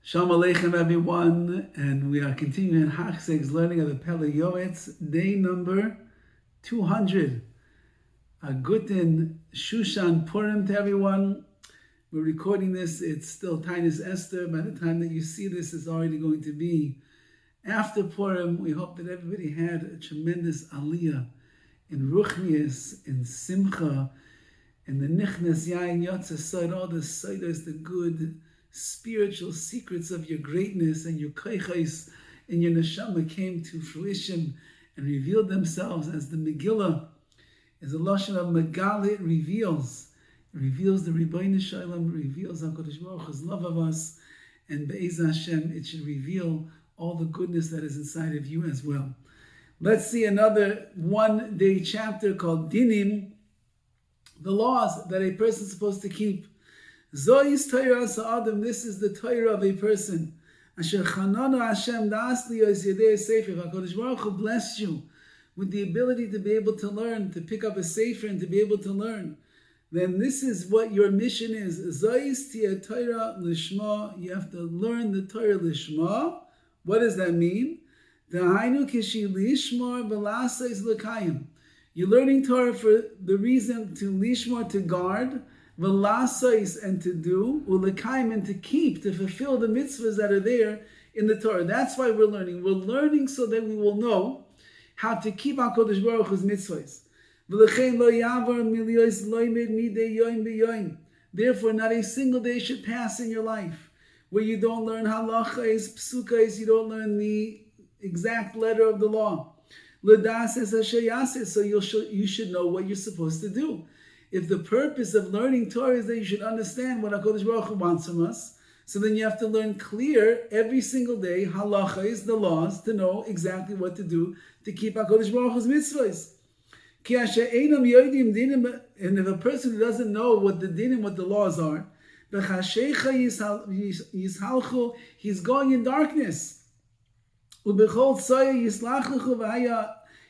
Shalom Aleichem, everyone, and we are continuing Hachzeg's learning of the Pele Yoetz, day number 200. A Guten Shushan Purim to everyone. We're recording this, it's still Tainus Esther. By the time that you see this, it's already going to be after Purim. We hope that everybody had a tremendous aliyah in Ruchnius, in Simcha, in the Nichnas Yain Yotze side, all the siders, the good spiritual secrets of your greatness and your koichos and your neshama came to fruition and revealed themselves as the Megillah is a lashon of Megale. It reveals the Rebbeinu Shalom, reveals HaKadosh Baruch Hu's love of us, and Be'ez Hashem, it should reveal all the goodness that is inside of you as well. Let's see another one-day chapter called Dinim, the laws that a person is supposed to keep. Zois Torah Sa'adim, this is the Torah of a person. Asher Chananu Hashem Da'asli Yos Yedei Sefer. HaKadosh Baruch Hu blessed you with the ability to be able to learn, to pick up a Sefer and to be able to learn. Then this is what your mission is. Zois Tia Torah Lishma. You have to learn the Torah Lishma. What does that mean? Da'hainu Kishi Lishmar V'lasais L'kayim. You're learning Torah for the reason to lishmar, to guard, v'lasais, and to do, u'lekayim, and to keep, to fulfill the mitzvahs that are there in the Torah. That's why we're learning. We're learning so that we will know how to keep HaKadosh Baruch Hu's mitzvahs. V'lechein lo yavar miliyos loimed midei yoim b'yoim. Therefore, not a single day should pass in your life where you don't learn halachas, psukais, you don't learn the exact letter of the law. So you should know what you're supposed to do. If the purpose of learning Torah is that you should understand what HaKadosh Baruch Hu wants from us, so then you have to learn clear every single day, halacha is the laws, to know exactly what to do to keep HaKadosh Baruch Hu's mitzvahs. And if a person who doesn't know what the dinim, what the laws are, he's going in darkness.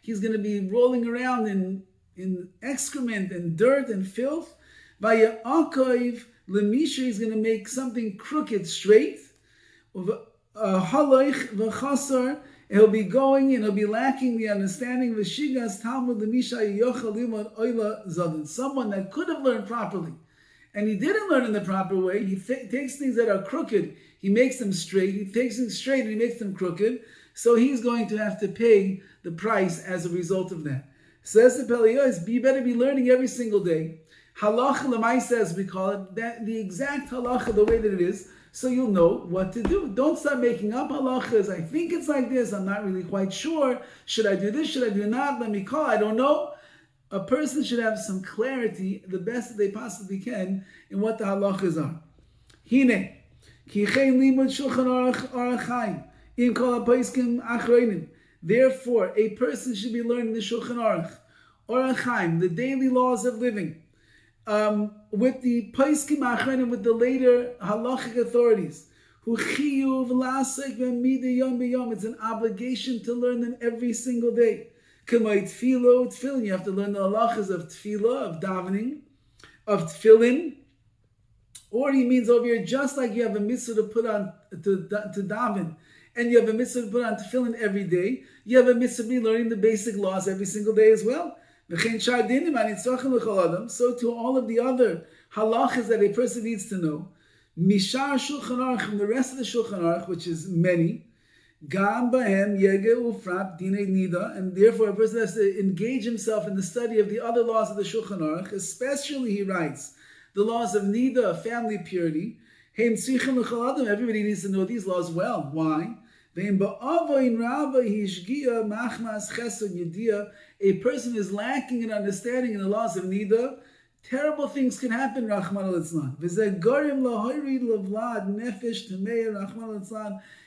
He's going to be rolling around in excrement and dirt and filth. He's going to make something crooked straight. He'll be going and he'll be lacking the understanding of someone that could have learned properly. And he didn't learn in the proper way. He takes things that are crooked, he makes them straight. He takes things straight and he makes them crooked. So he's going to have to pay the price as a result of that. Says the Pele Yoetz, you better be learning every single day. Halacha l'maisa, as we call it, that the exact halacha, the way that it is, so you'll know what to do. Don't start making up halachas. I think it's like this. I'm not really quite sure. Should I do this? Should I do not? Let me call. I don't know. A person should have some clarity, the best that they possibly can, in what the halachas are. Hine, ki chein limud shulchan aruch chaim. Therefore, a person should be learning the Shulchan Aruch, Orach Chaim, the daily laws of living, with the Paiskim Achronim, with the later halachic authorities. It's an obligation to learn them every single day. Tefillin, you have to learn the halachas of tefillah, of davening, of tefillin. Or he means over here, just like you have a mitzvah to put on to daven, and you have a mitzvah to put on tefillin every day, you have a mitzvah to be learning the basic laws every single day as well. So to all of the other halachas that a person needs to know, Mishar Shulchan Aruch, from the rest of the Shulchan Aruch, which is many, Gam Bahem Yege Ufrat Dinei Nida, and therefore a person has to engage himself in the study of the other laws of the Shulchan Aruch, especially, he writes, the laws of Nida, family purity. Everybody needs to know these laws well. Why? A person is lacking in understanding in the laws of Nida. Terrible things can happen, Rahman al-Itzlan.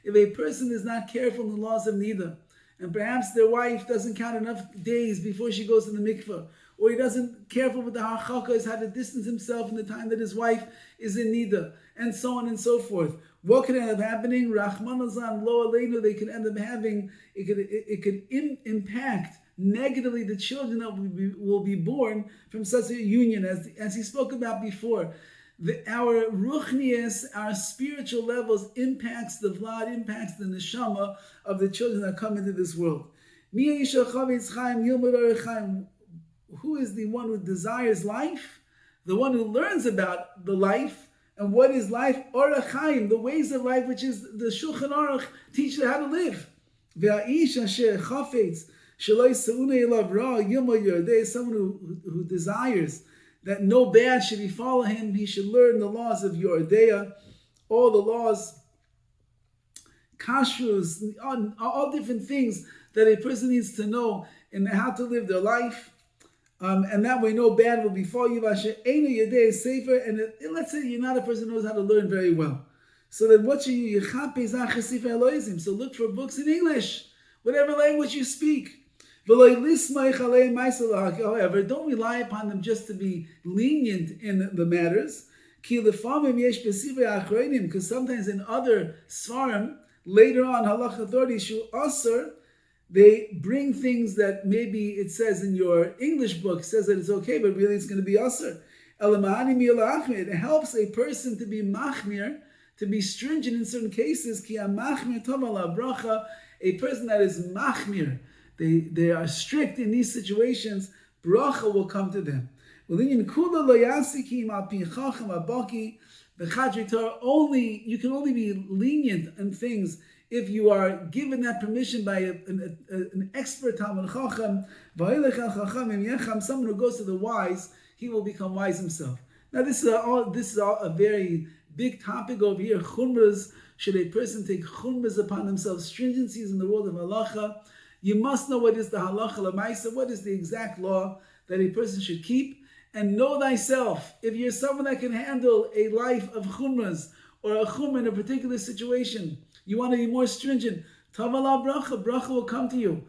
If a person is not careful in the laws of Nida, and perhaps their wife doesn't count enough days before she goes to the mikveh, or he doesn't careful with the harchaka, how to distance himself in the time that his wife is in nida, and so on and so forth. What could end up happening? Rahman al-Zan, lo aleinu, they could end up having, it could impact negatively the children that will be born from such a union, as he spoke about before. our ruchnius, our spiritual levels, impacts the vlad, impacts the neshama of the children that come into this world. Who is the one who desires life? The one who learns about the life. And what is life? Orach Chaim, the ways of life, which is the Shulchan Aruch teaches you how to live. Someone who desires that no bad should befall him, he should learn the laws of Yordeya, all the laws, kashrus, all different things that a person needs to know in how to live their life. And that way no bad will befall you. And let's say you're not a person who knows how to learn very well. So then what should you? So look for books in English, whatever language you speak. However, don't rely upon them just to be lenient in the matters. Because sometimes in other svarim, later on, halacha authorities, they bring things that maybe it says in your English book, says that it's okay, but really it's going to be asr. It helps a person to be machmir, to be stringent in certain cases. A person that is machmir, they are strict in these situations, bracha will come to them. You can only be lenient in things if you are given that permission by an expert Talmud Chacham. Someone who goes to the wise, he will become wise himself. Now this is a very big topic over here. Chumras, should a person take chumras upon themselves, stringencies in the world of halacha? You must know what is the halacha l'maisa, what is the exact law that a person should keep, and know thyself. If you're someone that can handle a life of chumras or a chumrah in a particular situation, you want to be more stringent, tavala bracha will come to you.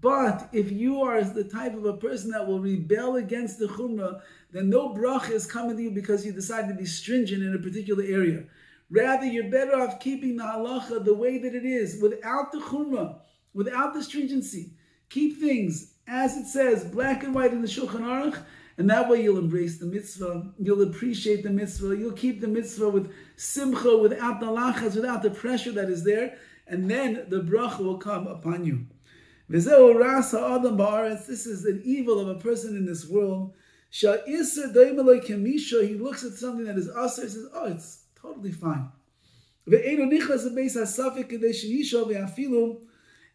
But if you are the type of a person that will rebel against the chumrah, then no bracha is coming to you because you decide to be stringent in a particular area. Rather, you're better off keeping the halacha the way that it is, without the chumrah, without the stringency. Keep things as it says, black and white in the Shulchan Aruch, and that way you'll embrace the mitzvah, you'll appreciate the mitzvah, you'll keep the mitzvah with simcha, without the lachas, without the pressure that is there, and then the bracha will come upon you. This is an evil of a person in this world. He looks at something that is asr and says, oh, it's totally fine.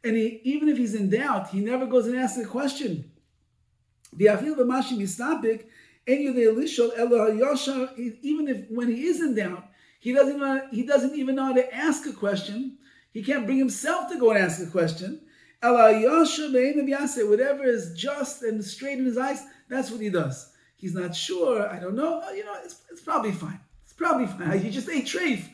And even if he's in doubt, he never goes and asks a question. Even if when he is in doubt, he doesn't even know how to ask a question. He can't bring himself to go and ask a question. Whatever is just and straight in his eyes, that's what he does. He's not sure. I don't know. It's probably fine. It's probably fine. You just ate treif.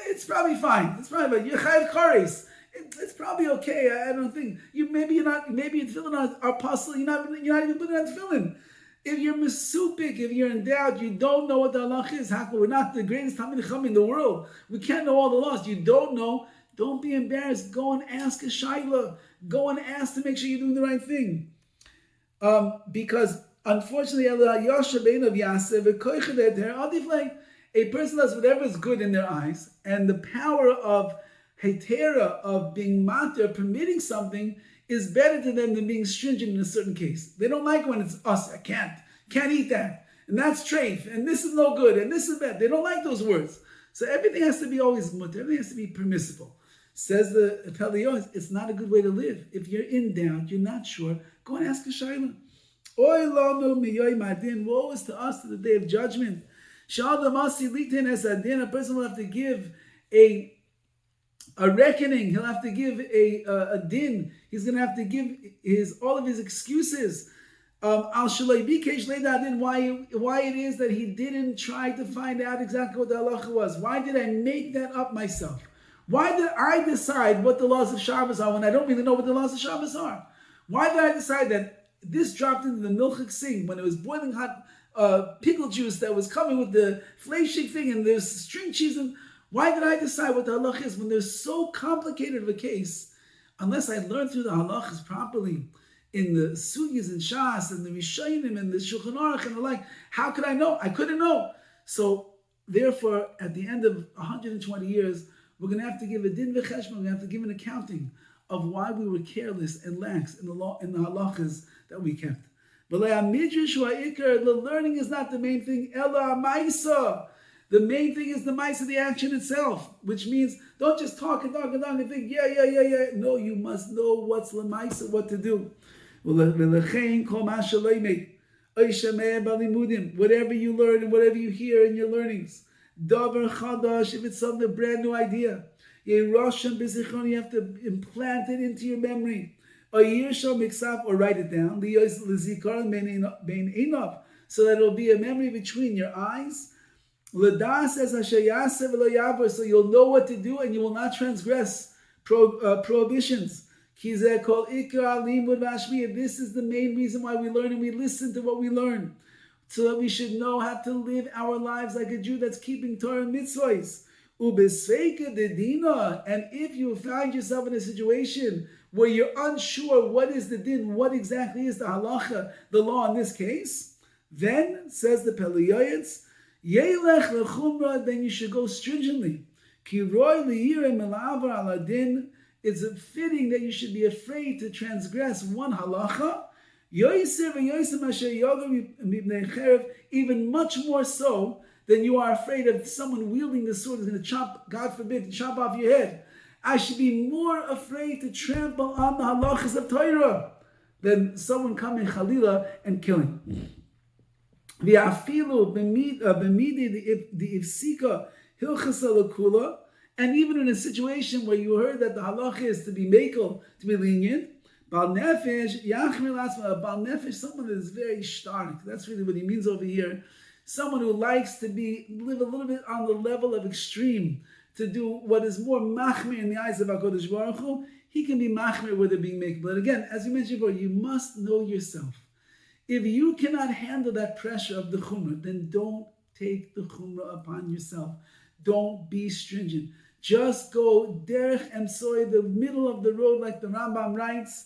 It's probably fine. It's probably fine. You're chayav kares. It's probably okay. I don't think maybe your tefillin are possible. You're not even putting on tefillin. If you're mesupik, if you're in doubt, you don't know what the halach is. We're not the greatest Talmid Chacham in the world. We can't know all the laws. You don't know. Don't be embarrassed. Go and ask a shayla. Go and ask to make sure you're doing the right thing. Because unfortunately, a person does whatever is good in their eyes, and the power of hetera, of being mater, permitting something, is better to them than being stringent in a certain case. They don't like when it's us. I can't eat that, and that's treif, and this is no good, and this is bad. They don't like those words. So everything has to be always mutter. Everything has to be permissible. Says the Pele Yoetz, it's not a good way to live. If you're in doubt, you're not sure, go and ask a shayla. Woe is to us to the day of judgment. A person will have to give a reckoning. He'll have to give a din. He's going to have to give all of his excuses. Why it is that he didn't try to find out exactly what the halacha was. Why did I make that up myself? Why did I decide what the laws of Shabbos are when I don't really know what the laws of Shabbos are? Why did I decide that this dropped into the milchik sing when it was boiling hot pickle juice that was coming with the fleishik thing and there's string cheese? And why did I decide what the halach is when there's so complicated of a case? Unless I learned through the halachas properly in the sugis and shas and the rishonim and the shulchan aruch and the like, how could I know? I couldn't know. So therefore, at the end of 120 years, we're going to have to give a din v'cheshbon. We're going to have to give an accounting of why we were careless and lax in the law, in the halachas that we kept. The learning is not the main thing. Ela ma'isa. The main thing is the ma'isa, the action itself, which means don't just talk and think, yeah. No, you must know what's the ma'isa, what to do. Whatever you learn and whatever you hear in your learnings, davar chadash, if it's something, a brand new idea, you have to implant it into your memory. Or write it down, so that it will be a memory between your eyes. So you'll know what to do and you will not transgress prohibitions. This is the main reason why we learn and we listen to what we learn, so that we should know how to live our lives like a Jew that's keeping Torah and mitzvahs. And if you find yourself in a situation where you're unsure what is the din, what exactly is the halacha, the law in this case, then, says the Pele Yoetz, then you should go stringently. It's fitting that you should be afraid to transgress one halacha, even much more so than you are afraid of someone wielding the sword is going to chop, God forbid, chop off your head. I should be more afraid to trample on the halachas of Torah than someone coming chalila and killing. And even in a situation where you heard that the halacha is to be mekel, to be lenient, Bal nefesh, someone that is very stark. That's really what he means over here. Someone who likes to live a little bit on the level of extreme, to do what is more machmir in the eyes of HaKadosh Baruch Hu, he can be machmir with it being mekel. But again, as we mentioned before, you must know yourself. If you cannot handle that pressure of the chumrah, then don't take the chumrah upon yourself. Don't be stringent. Just go derech emsoy, the middle of the road, like the Rambam writes,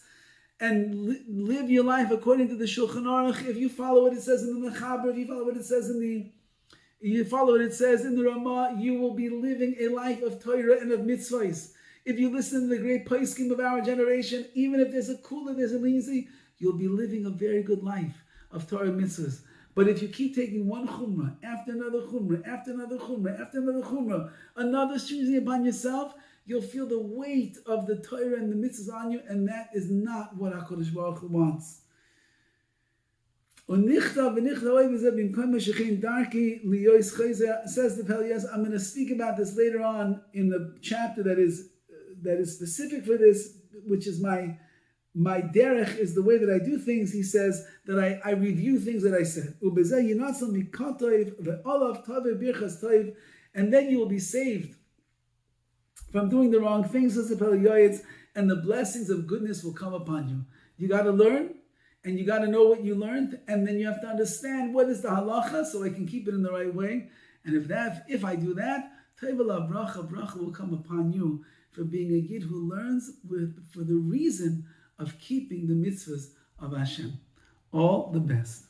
and live your life according to the Shulchan Aruch. If you follow what it says in the Mechaber, if you follow what it says in the Ramah, you will be living a life of Torah and of mitzvahs. If you listen to the great poskim of our generation, even if there's a kula, there's a leniency, you'll be living a very good life of Torah and mitzvahs. But if you keep taking one chumrah after another chumrah, after another chumrah, after another chumrah, another stringing upon yourself, you'll feel the weight of the Torah and the mitzvahs on you, and that is not what HaKadosh Baruch Hu wants. Says the Pele Yoetz, I'm going to speak about this later on in the chapter that is specific for this, which is my derech, is the way that I do things. He says that I review things that I said. And then you will be saved from doing the wrong things, says the Pele Yoetz, and the blessings of goodness will come upon you. You got to learn, and you got to know what you learned, and then you have to understand what is the halacha, so I can keep it in the right way. And if I do that, tevelah bracha will come upon you for being a yid who learns for the reason of keeping the mitzvahs of Hashem. All the best.